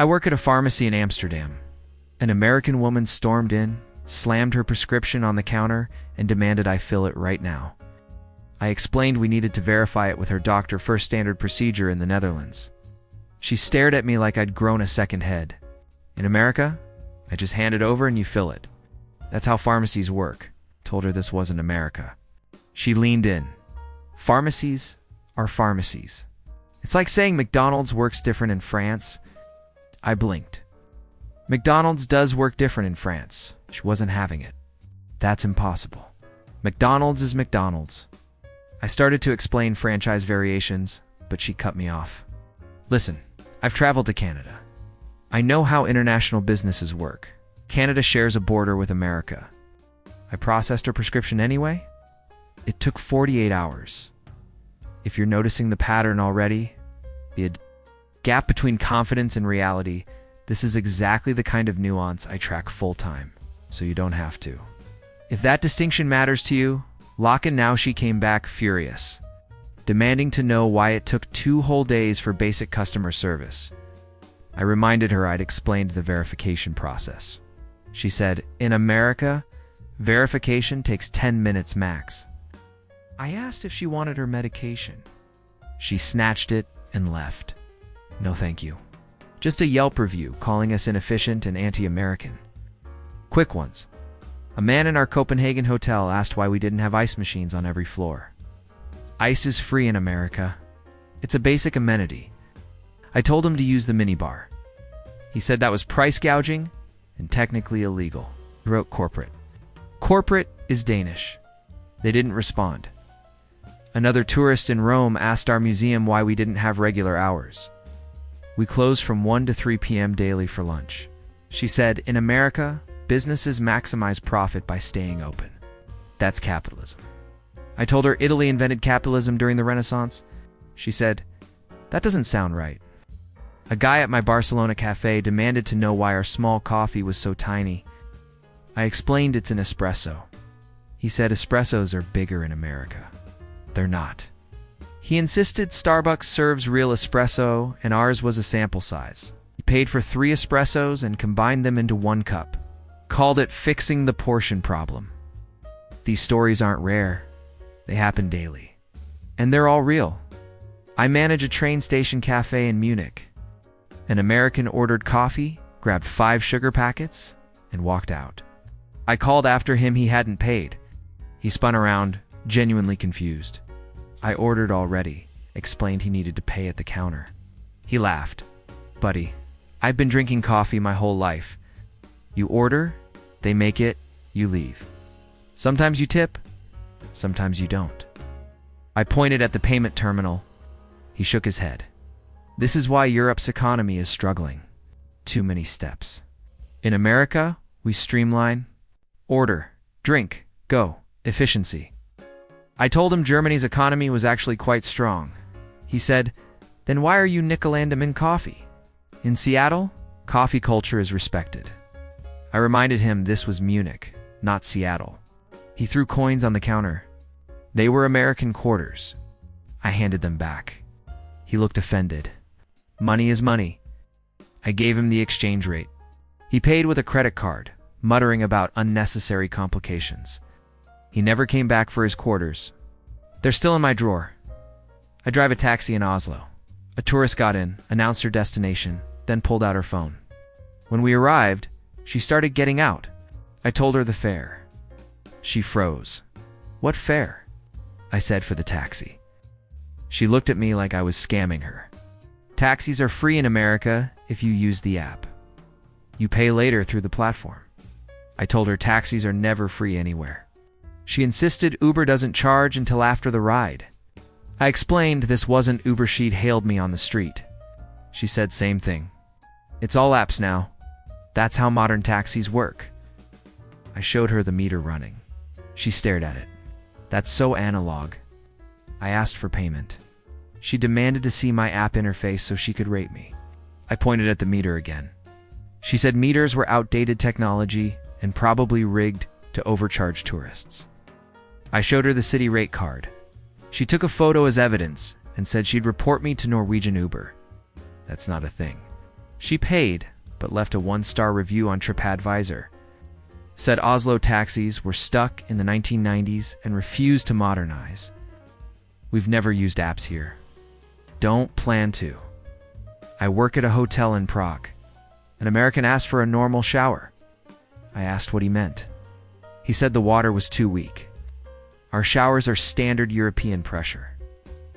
I work at a pharmacy in Amsterdam. An American woman stormed in, slammed her prescription on the counter, and demanded I fill it right now. I explained we needed to verify it with her doctor for standard procedure in the Netherlands. She stared at me like I'd grown a second head. In America, I just hand it over and you fill it. That's how pharmacies work. Told her this wasn't America. She leaned in. Pharmacies are pharmacies. It's like saying McDonald's works different in France. I blinked. McDonald's does work different in France. She wasn't having it. That's impossible. McDonald's is McDonald's. I started to explain franchise variations, but she cut me off. Listen, I've traveled to Canada. I know how international businesses work. Canada shares a border with America. I processed her prescription anyway. It took 48 hours. If you're noticing the pattern already, the gap between confidence and reality, this is exactly the kind of nuance I track full-time, so you don't have to. If that distinction matters to you, lock in now. She came back furious, demanding to know why it took 2 whole days for basic customer service. I reminded her I'd explained the verification process. She said, in America, verification takes 10 minutes max. I asked if she wanted her medication. She snatched it and left. No thank you. Just a Yelp review calling us inefficient and anti-American. Quick ones. A man in our Copenhagen hotel asked why we didn't have ice machines on every floor. Ice is free in America. It's a basic amenity. I told him to use the minibar. He said that was price gouging and technically illegal. He wrote corporate. Corporate is Danish. They didn't respond. Another tourist in Rome asked our museum why we didn't have regular hours. We close from 1 to 3 p.m. daily for lunch. She said, in America, businesses maximize profit by staying open. That's capitalism. I told her Italy invented capitalism during the Renaissance. She said, that doesn't sound right. A guy at my Barcelona cafe demanded to know why our small coffee was so tiny. I explained it's an espresso. He said espressos are bigger in America. They're not. He insisted Starbucks serves real espresso and ours was a sample size. He paid for 3 espressos and combined them into 1 cup. Called it fixing the portion problem. These stories aren't rare. They happen daily. And they're all real. I manage a train station cafe in Munich. An American ordered coffee, grabbed 5 sugar packets, and walked out. I called after him. He hadn't paid. He spun around, genuinely confused. I ordered already, explained he needed to pay at the counter. He laughed. Buddy, I've been drinking coffee my whole life. You order, they make it, you leave. Sometimes you tip, sometimes you don't. I pointed at the payment terminal. He shook his head. This is why Europe's economy is struggling. Too many steps. In America, we streamline. Order, drink, go, efficiency. I told him Germany's economy was actually quite strong. He said, then why are you nickel-and-dim in coffee? In Seattle, coffee culture is respected. I reminded him this was Munich, not Seattle. He threw coins on the counter. They were American quarters. I handed them back. He looked offended. Money is money. I gave him the exchange rate. He paid with a credit card, muttering about unnecessary complications. He never came back for his quarters. They're still in my drawer. I drive a taxi in Oslo. A tourist got in, announced her destination, then pulled out her phone. When we arrived, she started getting out. I told her the fare. She froze. What fare? I said for the taxi. She looked at me like I was scamming her. Taxis are free in America if you use the app. You pay later through the platform. I told her taxis are never free anywhere. She insisted Uber doesn't charge until after the ride. I explained this wasn't Uber. She'd hailed me on the street. She said same thing. It's all apps now. That's how modern taxis work. I showed her the meter running. She stared at it. That's so analog. I asked for payment. She demanded to see my app interface so she could rate me. I pointed at the meter again. She said meters were outdated technology and probably rigged to overcharge tourists. I showed her the city rate card. She took a photo as evidence and said she'd report me to Norwegian Uber. That's not a thing. She paid, but left a 1-star review on TripAdvisor. Said Oslo taxis were stuck in the 1990s and refused to modernize. We've never used apps here. Don't plan to. I work at a hotel in Prague. An American asked for a normal shower. I asked what he meant. He said the water was too weak. Our showers are standard European pressure.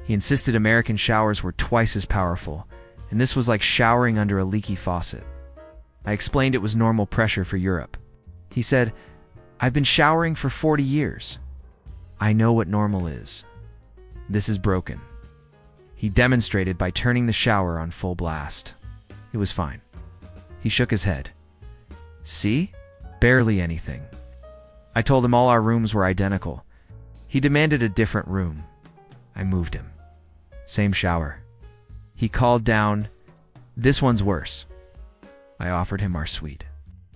He insisted American showers were twice as powerful, and this was like showering under a leaky faucet. I explained it was normal pressure for Europe. He said, I've been showering for 40 years. I know what normal is. This is broken. He demonstrated by turning the shower on full blast. It was fine. He shook his head. See? Barely anything. I told him all our rooms were identical. He demanded a different room. I moved him. Same shower. He called down, this one's worse. I offered him our suite.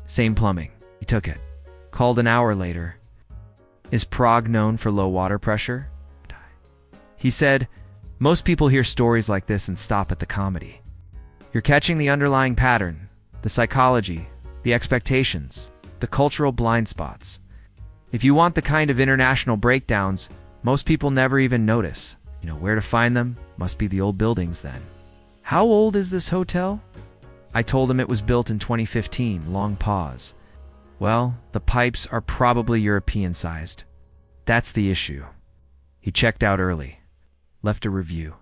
Same plumbing. He took it. Called an hour later. Is Prague known for low water pressure? He said, most people hear stories like this and stop at the comedy. You're catching the underlying pattern, the psychology, the expectations, the cultural blind spots. If you want the kind of international breakdowns, most people never even notice. You know where to find them? Must be the old buildings then. How old is this hotel? I told him it was built in 2015, long pause. Well, the pipes are probably European-sized. That's the issue. He checked out early. Left a review.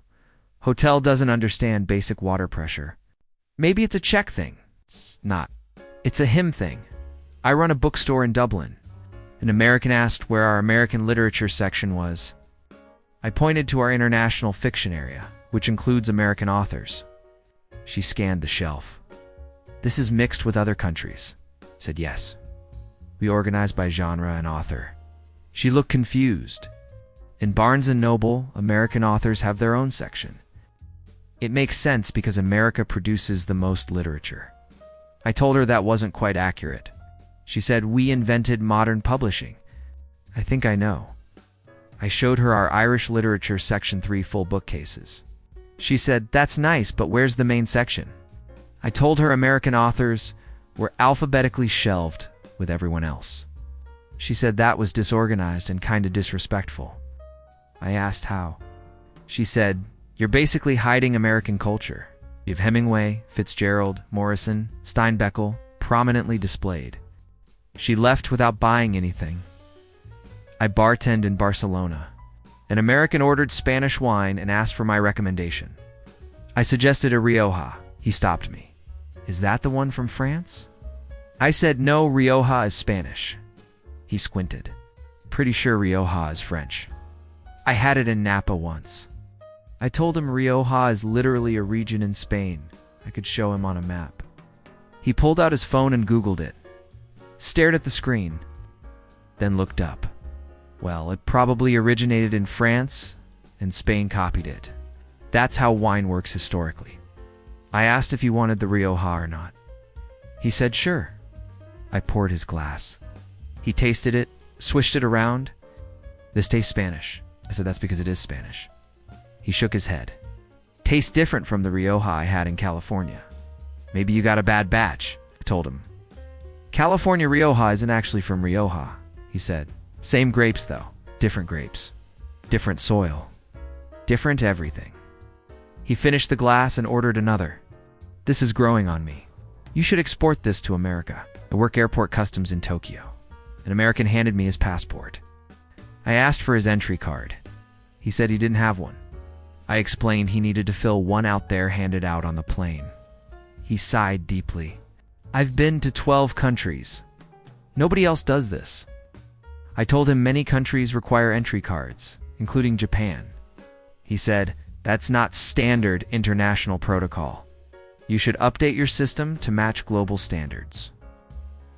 Hotel doesn't understand basic water pressure. Maybe it's a Czech thing. It's not. It's a him thing. I run a bookstore in Dublin. An American asked where our American literature section was. I pointed to our international fiction area, which includes American authors. She scanned the shelf. This is mixed with other countries. Said yes. We organize by genre and author. She looked confused. In Barnes & Noble, American authors have their own section. It makes sense because America produces the most literature. I told her that wasn't quite accurate. She said, we invented modern publishing. I think I know. I showed her our Irish literature section 3 full bookcases. She said, that's nice, but where's the main section? I told her American authors were alphabetically shelved with everyone else. She said that was disorganized and kinda disrespectful. I asked how. She said, you're basically hiding American culture. You have Hemingway, Fitzgerald, Morrison, Steinbeck prominently displayed. She left without buying anything. I bartended in Barcelona. An American ordered Spanish wine and asked for my recommendation. I suggested a Rioja. He stopped me. Is that the one from France? I said, no, Rioja is Spanish. He squinted. Pretty sure Rioja is French. I had it in Napa once. I told him Rioja is literally a region in Spain. I could show him on a map. He pulled out his phone and Googled it. Stared at the screen, then looked up. Well, it probably originated in France, and Spain copied it. That's how wine works historically. I asked if he wanted the Rioja or not. He said sure. I poured his glass. He tasted it, swished it around. This tastes Spanish. I said that's because it is Spanish. He shook his head. Tastes different from the Rioja I had in California. Maybe you got a bad batch, I told him. California Rioja isn't actually from Rioja, he said. Same grapes though, different grapes. Different soil. Different everything. He finished the glass and ordered another. This is growing on me. You should export this to America. I work airport customs in Tokyo. An American handed me his passport. I asked for his entry card. He said he didn't have one. I explained he needed to fill one out there handed out on the plane. He sighed deeply. I've been to 12 countries. Nobody else does this. I told him many countries require entry cards, including Japan. He said, that's not standard international protocol. You should update your system to match global standards.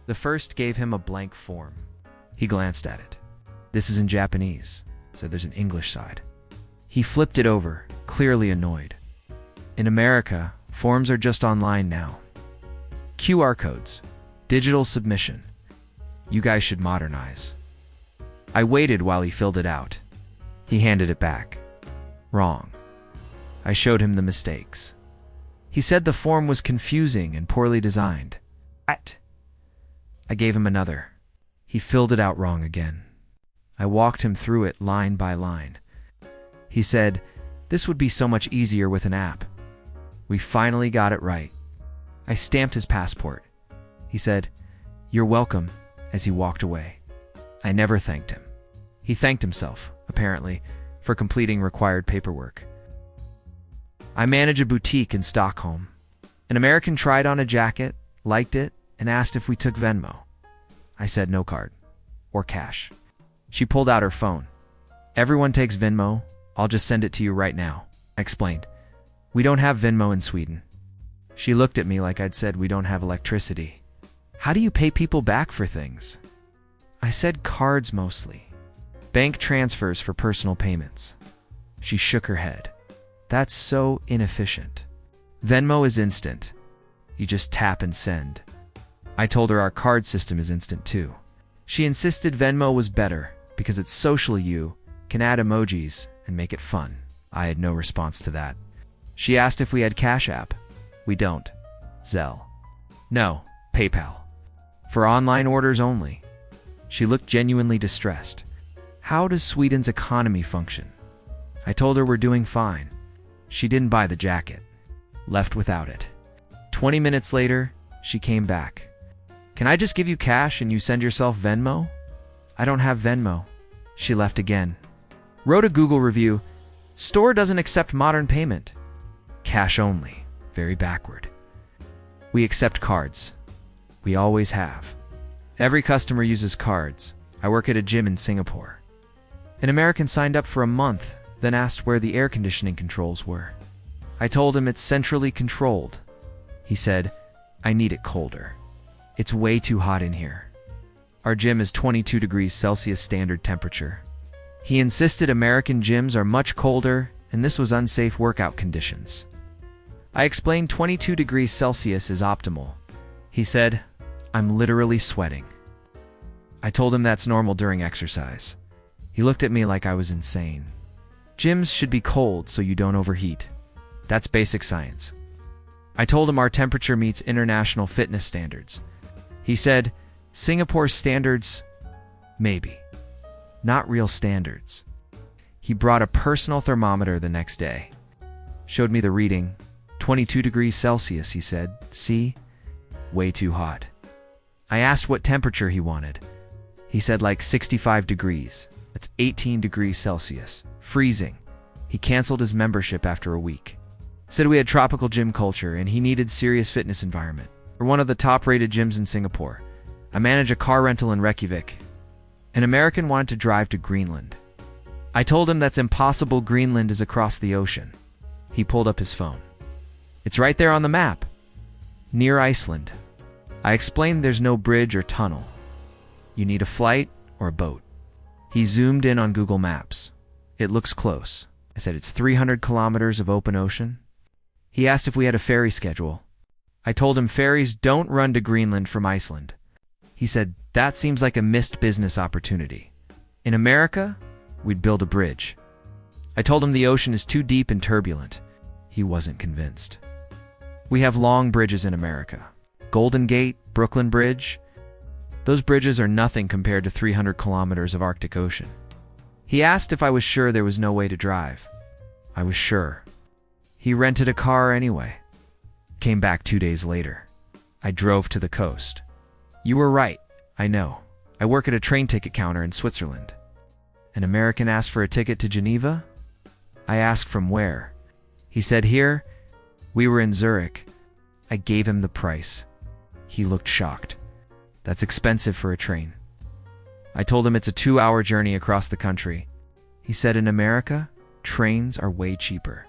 The first gave him a blank form. He glanced at it. This is in Japanese, so there's an English side. He flipped it over, clearly annoyed. In America, forms are just online now. QR codes, digital submission. You guys should modernize. I waited while he filled it out. He handed it back. Wrong. I showed him the mistakes. He said the form was confusing and poorly designed. I gave him another. He filled it out wrong again. I walked him through it line by line. He said, "This would be so much easier with an app." We finally got it right. I stamped his passport. He said, "You're welcome," as he walked away. I never thanked him. He thanked himself, apparently, for completing required paperwork. I manage a boutique in Stockholm. An American tried on a jacket, liked it, and asked if we took Venmo. I said no card or cash. She pulled out her phone. "Everyone takes Venmo. I'll just send it to you right now," I explained. "We don't have Venmo in Sweden." She looked at me like I'd said we don't have electricity. "How do you pay people back for things?" I said cards mostly. Bank transfers for personal payments. She shook her head. "That's so inefficient. Venmo is instant. You just tap and send." I told her our card system is instant too. She insisted Venmo was better because it's social. You can add emojis and make it fun. I had no response to that. She asked if we had Cash App. We don't. Zelle. No. PayPal. For online orders only. She looked genuinely distressed. How does Sweden's economy function? I told her we're doing fine. She didn't buy the jacket. Left without it. 20 minutes later, she came back. "Can I just give you cash and you send yourself Venmo?" "I don't have Venmo." She left again. Wrote a Google review. "Store doesn't accept modern payment. Cash only. Very backward." We accept cards. We always have. Every customer uses cards. I work at a gym in Singapore. An American signed up for a month, then asked where the air conditioning controls were. I told him it's centrally controlled. He said, "I need it colder. It's way too hot in here." Our gym is 22 degrees Celsius standard temperature. He insisted American gyms are much colder, and this was unsafe workout conditions. I explained 22 degrees Celsius is optimal. He said, "I'm literally sweating." I told him that's normal during exercise. He looked at me like I was insane. Gyms should be cold so you don't overheat. That's basic science. I told him our temperature meets international fitness standards. He said, "Singapore's standards? Maybe. Not real standards." He brought a personal thermometer the next day. Showed me the reading. 22 degrees Celsius, he said. "See? Way too hot." I asked what temperature he wanted. He said like 65 degrees. That's 18 degrees Celsius. Freezing. He canceled his membership after a week. Said we had tropical gym culture and he needed serious fitness environment. We're one of the top-rated gyms in Singapore. I manage a car rental in Reykjavik. An American wanted to drive to Greenland. I told him that's impossible. Greenland is across the ocean. He pulled up his phone. "It's right there on the map. Near Iceland." I explained there's no bridge or tunnel. You need a flight or a boat. He zoomed in on Google Maps. "It looks close." I said, "It's 300 kilometers of open ocean." He asked if we had a ferry schedule. I told him ferries don't run to Greenland from Iceland. He said, "That seems like a missed business opportunity. In America, we'd build a bridge." I told him the ocean is too deep and turbulent. He wasn't convinced. We have long bridges in America. Golden Gate, Brooklyn Bridge. Those bridges are nothing compared to 300 kilometers of Arctic Ocean. He asked if I was sure there was no way to drive. I was sure. He rented a car anyway. Came back 2 days later. I drove to the coast. "You were right. I know. I work at a train ticket counter in Switzerland." An American asked for a ticket to Geneva? I asked from where. He said here. We were in Zurich. I gave him the price. He looked shocked. "That's expensive for a train." I told him it's a 2-hour journey across the country. He said in America, trains are way cheaper.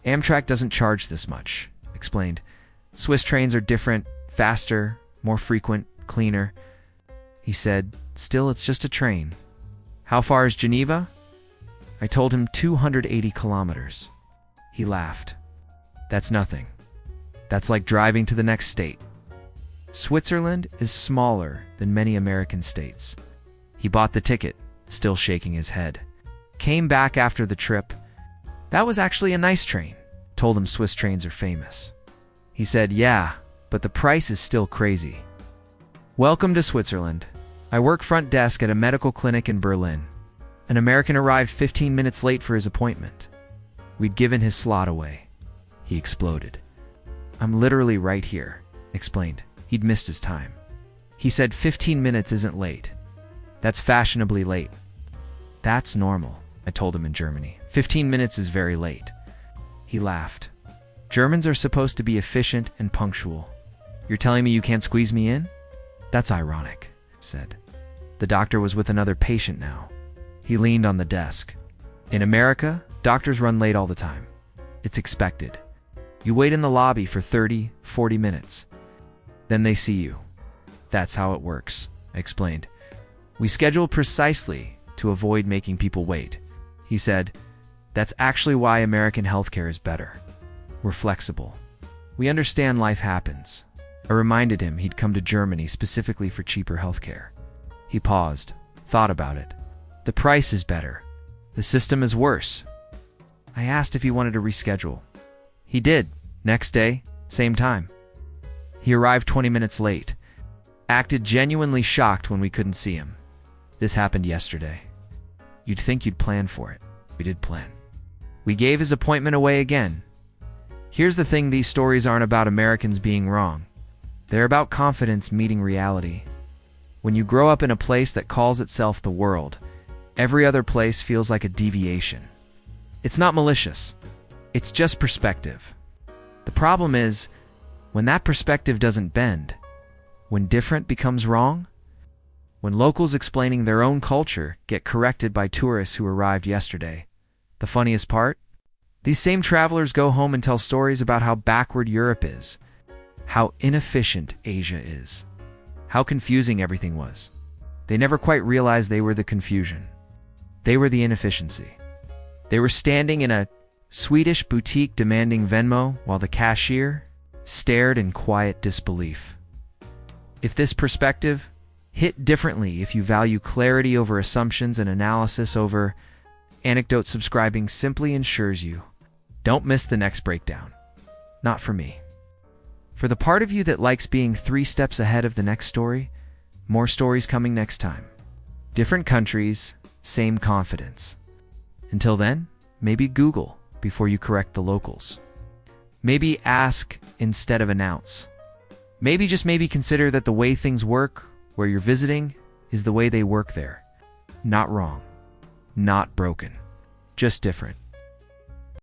Amtrak doesn't charge this much. Explained. Swiss trains are different, faster, more frequent, cleaner. He said, "Still, it's just a train." "How far is Geneva?" I told him 280 kilometers. He laughed. "That's nothing. That's like driving to the next state." Switzerland is smaller than many American states. He bought the ticket, still shaking his head. Came back after the trip. "That was actually a nice train." Told him Swiss trains are famous. He said, "Yeah, but the price is still crazy." Welcome to Switzerland. I work front desk at a medical clinic in Berlin. An American arrived 15 minutes late for his appointment. We'd given his slot away. He exploded. "I'm literally right here," explained. He'd missed his time. He said 15 minutes isn't late. That's fashionably late. That's normal, I told him in Germany. 15 minutes is very late. He laughed. Germans are supposed to be efficient and punctual. You're telling me you can't squeeze me in? That's ironic, said. The doctor was with another patient now. He leaned on the desk. In America, doctors run late all the time. It's expected. You wait in the lobby for 30, 40 minutes. Then they see you. That's how it works, I explained. We schedule precisely to avoid making people wait. He said, that's actually why American healthcare is better. We're flexible. We understand life happens. I reminded him he'd come to Germany specifically for cheaper healthcare. He paused, thought about it. The price is better. The system is worse. I asked if he wanted to reschedule. He did. Next day, same time. He arrived 20 minutes late. Acted genuinely shocked when we couldn't see him. This happened yesterday. You'd think you'd plan for it. We did plan. We gave his appointment away again. Here's the thing, these stories aren't about Americans being wrong. They're about confidence meeting reality. When you grow up in a place that calls itself the world, every other place feels like a deviation. It's not malicious. It's just perspective. The problem is, when that perspective doesn't bend, when different becomes wrong, when locals explaining their own culture get corrected by tourists who arrived yesterday. The funniest part? These same travelers go home and tell stories about how backward Europe is, how inefficient Asia is, how confusing everything was. They never quite realized they were the confusion. They were the inefficiency. They were standing in a Swedish boutique demanding Venmo while the cashier stared in quiet disbelief. If this perspective hit differently, if you value clarity over assumptions and analysis over anecdote, subscribing simply ensures you don't miss the next breakdown. Not for me. For the part of you that likes being 3 steps ahead of the next story, more stories coming next time. Different countries, same confidence. Until then, maybe Google before you correct the locals. Maybe ask instead of announce. Maybe, just maybe, consider that the way things work where you're visiting is the way they work there. Not wrong. Not broken. Just different.